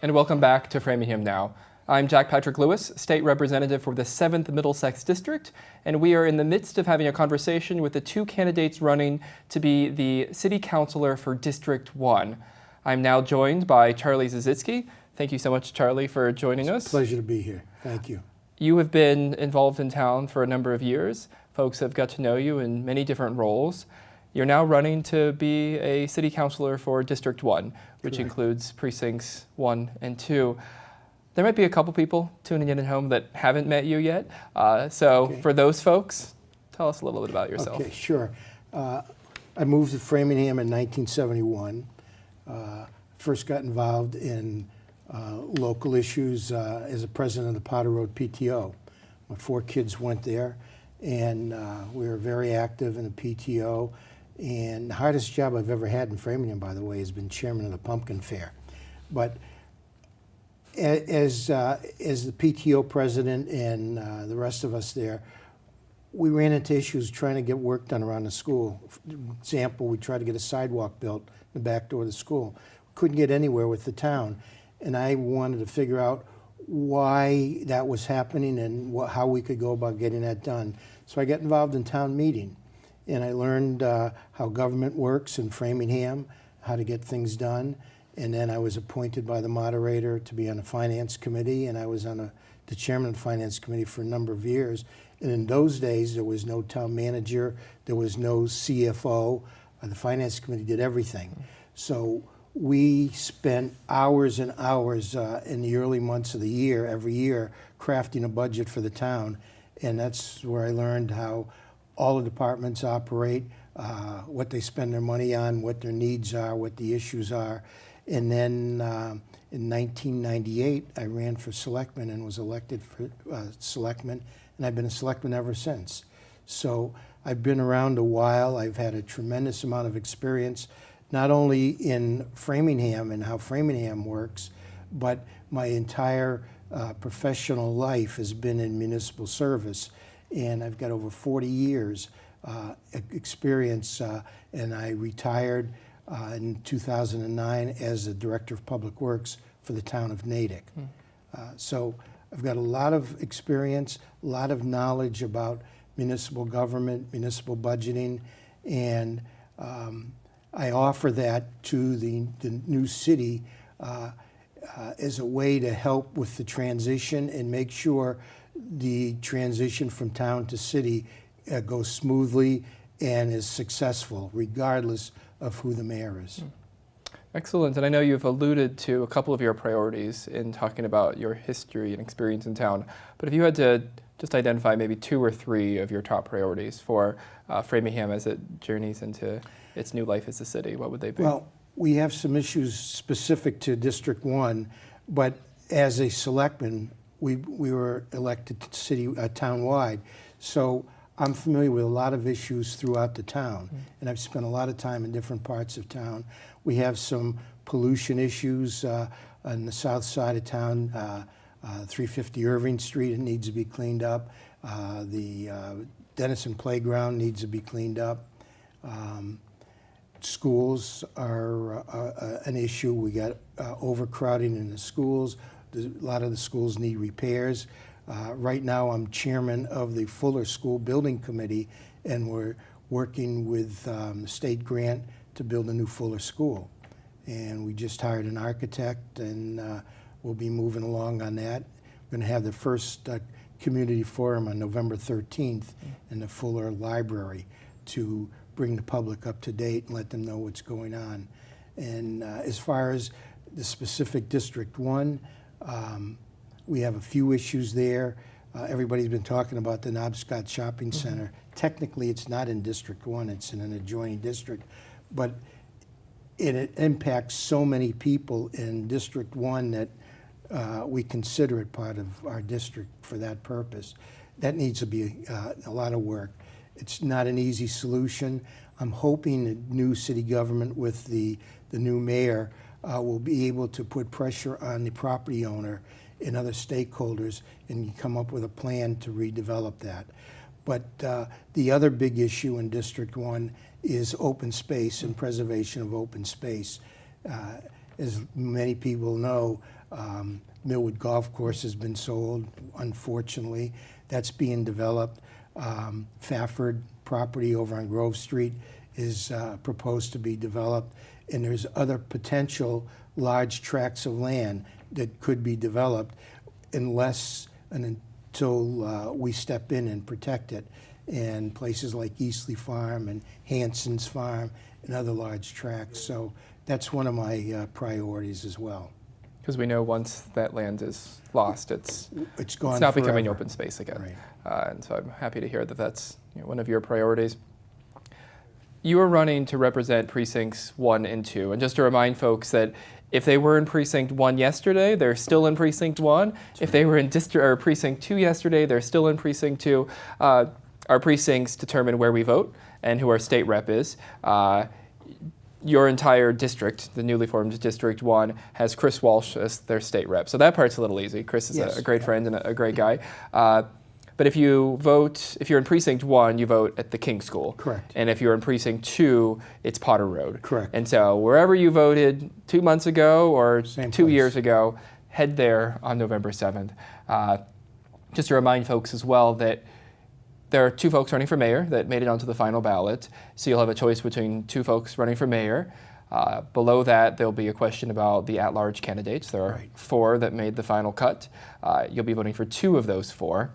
And welcome back to Framingham Now. I'm Jack Patrick Lewis, State Representative for the 7th Middlesex District, and we are in the midst of having a conversation with the two candidates running to be the City Councilor for District 1. I'm now joined by Charlie Sisitsky. Thank you so much, Charlie, for joining us. It's a pleasure to be here. Thank you. You have been involved in town for a number of years. Folks have got to know you in many different roles. You're now running to be a City Councilor for District 1, which Correct. includes precincts 1 and 2. There might be a couple people tuning in at home that haven't met you yet. Okay. For those folks, tell us a little bit about yourself. Okay, sure. I moved to Framingham in 1971. First got involved in local issues as a president of the Powder Road PTO. My 4 kids went there, and we were very active in the PTO. And the hardest job I've ever had in Framingham, by the way, has been chairman of the Pumpkin Fair. But as the PTO president and the rest of us there, we ran into issues trying to get work done around the school. For example, we tried to get a sidewalk built in the back door of the school. Couldn't get anywhere with the town. And I wanted to figure out why that was happening and how we could go about getting that done. So I got involved in town meeting, and I learned how government works in Framingham, how to get things done. And then I was appointed by the moderator to be on the finance committee, and I was on the chairman of the finance committee for a number of years. And in those days, there was no town manager, there was no CFO. The finance committee did everything. So we spent hours and hours in the early months of the year, every year, crafting a budget for the town. And that's where I learned how all the departments operate, what they spend their money on, what their needs are, what the issues are. And then in 1998, I ran for selectman and was elected for selectman, and I've been a selectman ever since. So I've been around a while. I've had a tremendous amount of experience, not only in Framingham and how Framingham works, but my entire professional life has been in municipal service. And I've got over 40 years experience, and I retired in 2009 as the Director of Public Works for the town of Natick. So I've got a lot of experience, a lot of knowledge about municipal government, municipal budgeting, and I offer that to the new city as a way to help with the transition and make sure the transition from town to city goes smoothly and is successful, regardless of who the mayor is. Excellent. And I know you've alluded to a couple of your priorities in talking about your history and experience in town. But if you had to just identify maybe 2 or 3 of your top priorities for Framingham as it journeys into its new life as a city, what would they be? Well, we have some issues specific to District 1, but as a selectman, we were elected to city town-wide. So I'm familiar with a lot of issues throughout the town, and I've spent a lot of time in different parts of town. We have some pollution issues on the south side of town, 350 Irving Street, it needs to be cleaned up. The Denison Playground needs to be cleaned up. Schools are an issue. We got overcrowding in the schools. A lot of the schools need repairs. Right now, I'm chairman of the Fuller School Building Committee, and we're working with the state grant to build a new Fuller School. And we just hired an architect, and we'll be moving along on that. We're going to have the first community forum on November 13th in the Fuller Library to bring the public up to date and let them know what's going on. And as far as the specific District 1, we have a few issues there. Everybody's been talking about the Knobscott Shopping Center. Technically, it's not in District 1, it's in an adjoining district, but it impacts so many people in District 1 that we consider it part of our district for that purpose. That needs to be a lot of work. It's not an easy solution. I'm hoping the new city government with the new mayor will be able to put pressure on the property owner and other stakeholders and come up with a plan to redevelop that. But the other big issue in District 1 is open space and preservation of open space. as many people know, Millwood Golf Course has been sold, unfortunately. That's being developed. Fafford property over on Grove Street is proposed to be developed, and there's other potential large tracts of land that could be developed unless and until we step in and protect it. And places like Eastleigh Farm and Hanson's Farm and other large tracts. So that's one of my priorities as well. Because we know once that land is lost, it's gone. It's not becoming forever. open space again. Right. And so I'm happy to hear that that's one of your priorities. You are running to represent precincts 1 and 2. And just to remind folks that if they were in precinct 1 yesterday, they're still in precinct 1. If they were in precinct 2 yesterday, they're still in precinct 2. Our precincts determine where we vote and who our state rep is. Your entire district, the newly formed District 1, has Chris Walsh as their state rep. So that part's a little easy. Chris is Yes. a great friend and a great guy. But if you vote, if you're in precinct 1, you vote at the King School. Correct. And if you're in precinct 2, it's Potter Road. Correct. And so wherever you voted 2 months ago or Same 2 place. years ago, head there on November 7th. Just to remind folks as well that there are 2 folks running for mayor that made it onto the final ballot. So you'll have a choice between 2 folks running for mayor. Below that, there'll be a question about the at-large candidates. There are Right. 4 that made the final cut. You'll be voting for 2 of those 4.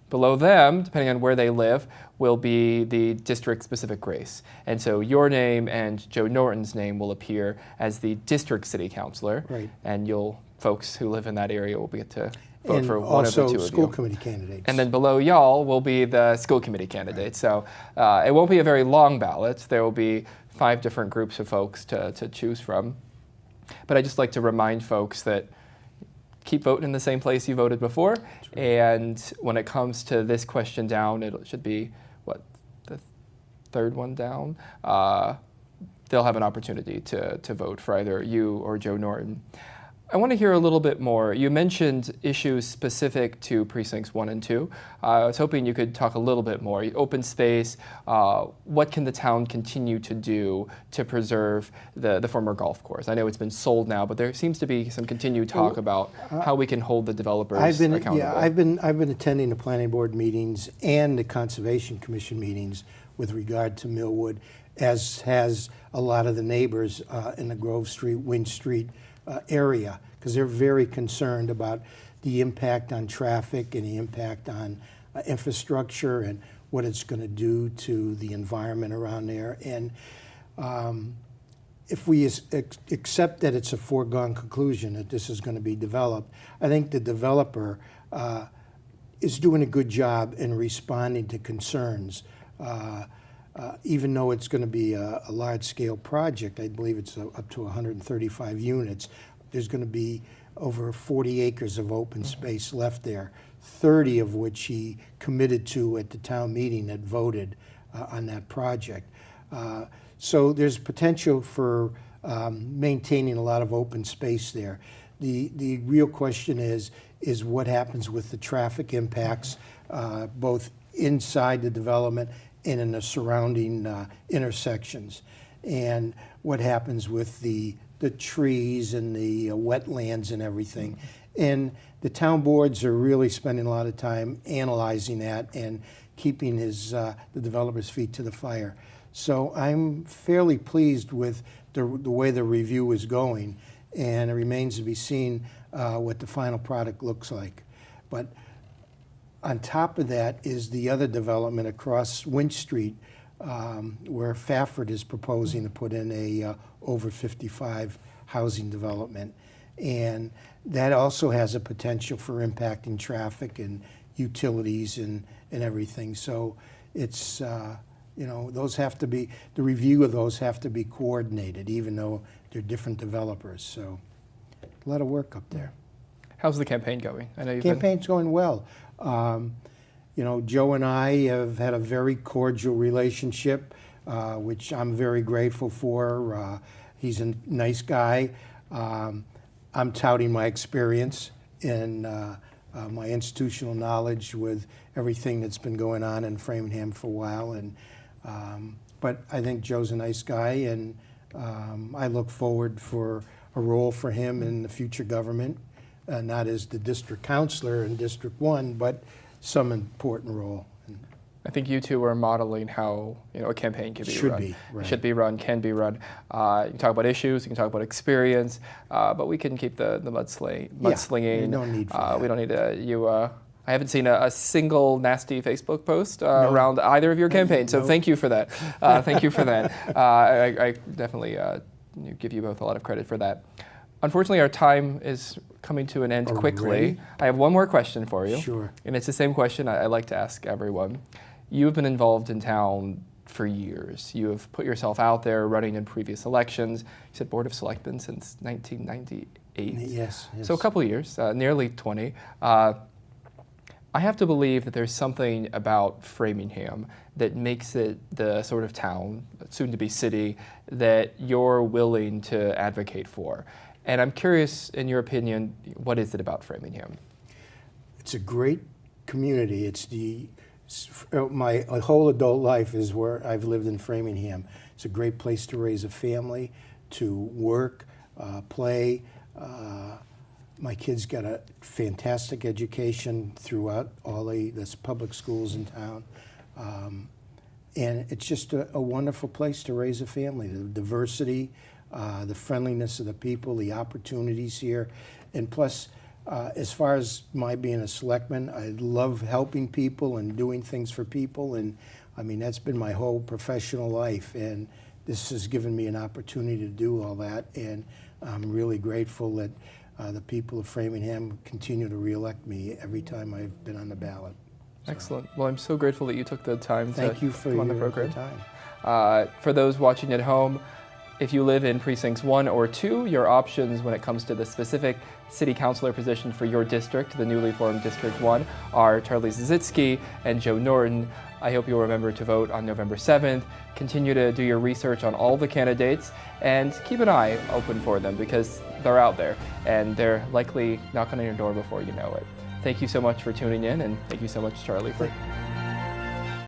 Below them, depending on where they live, will be the district-specific race. And so your name and Joe Norton's name will appear as the district city councilor. Right. And folks who live in that area will get to vote And for one of the 2 also of school you. committee candidates. And then below y'all will be the school committee candidates. So it won't be a very long ballot. There will be 5 different groups of folks to choose from. But I just like to remind folks that keep voting in the same place you voted before. Right. And when it comes to this question down, it should be, the 3rd one down? They'll have an opportunity to vote for either you or Joe Norton. I want to hear a little bit more. You mentioned issues specific to precincts 1 and 2. I was hoping you could talk a little bit more. Open space, what can the town continue to do to preserve the former golf course? I know it's been sold now, but there seems to be some continued talk about how we can hold the developers accountable. Yeah, I've been attending the planning board meetings and the conservation commission meetings with regard to Millwood, as has a lot of the neighbors in the Grove Street, Winch Street area, because they're very concerned about the impact on traffic and the impact on infrastructure and what it's going to do to the environment around there. And if we accept that it's a foregone conclusion that this is going to be developed, I think the developer is doing a good job in responding to concerns. Even though it's going to be a large-scale project, I believe it's up to 135 units, there's going to be over 40 acres of open space left there, 30 of which he committed to at the town meeting that voted on that project. So there's potential for maintaining a lot of open space there. The real question is what happens with the traffic impacts, both inside the development and in the surrounding intersections, and what happens with the trees and the wetlands and everything. And the town boards are really spending a lot of time analyzing that and keeping the developer's feet to the fire. So I'm fairly pleased with the way the review is going, and it remains to be seen what the final product looks like. But on top of that is the other development across Winch Street, where Fafford is proposing to put in a over 55 housing development. And that also has a potential for impacting traffic and utilities and everything. So it's, those have to be, the review of those have to be coordinated, even though they're different developers. So a lot of work up there. How's the campaign going? I know you've Campaign's going well. Joe and I have had a very cordial relationship, which I'm very grateful for. He's a nice guy. I'm touting my experience and my institutional knowledge with everything that's been going on in Framingham for a while. But I think Joe's a nice guy, and I look forward for a role for him in the future government, not as the district councilor in District 1, but some important role. I think you two are modeling how a campaign can be Should run. be, right. Should be run, can be run. You can talk about issues, you can talk about experience, but we can keep the mudslinging. no need for that. We don't need I haven't seen a single nasty Facebook post around either of your campaigns, so thank you for that. Thank you for that. I definitely give you both a lot of credit for that. Unfortunately, our time is coming to an end quickly. Already? I have one more question for you. Sure. And it's the same question I like to ask everyone. You've been involved in town for years. You have put yourself out there running in previous elections. You said Board of Selectmen since 1998. Yes. So a couple of years, nearly 20. I have to believe that there's something about Framingham that makes it the sort of town, soon to be city, that you're willing to advocate for. And I'm curious, in your opinion, what is it about Framingham? It's a great community. It's my whole adult life is where I've lived in Framingham. It's a great place to raise a family, to work, play. My kids got a fantastic education throughout all the public schools in town. And it's just a wonderful place to raise a family. The diversity, the friendliness of the people, the opportunities here. And plus, as far as my being a selectman, I love helping people and doing things for people. And I mean, that's been my whole professional life. And this has given me an opportunity to do all that. And I'm really grateful that the people of Framingham continue to reelect me every time I've been on the ballot. So. Excellent. Well, I'm so grateful that you took the time to Thank you for come on the your program. time. For those watching at home, if you live in precincts 1 or 2, your options when it comes to the specific city councilor position for your district, the newly formed District 1, are Charlie Sisitsky and Joe Norton. I hope you'll remember to vote on November 7th. Continue to do your research on all the candidates and keep an eye open for them because they're out there and they're likely knocking on your door before you know it. Thank you so much for tuning in, and thank you so much, Charlie, for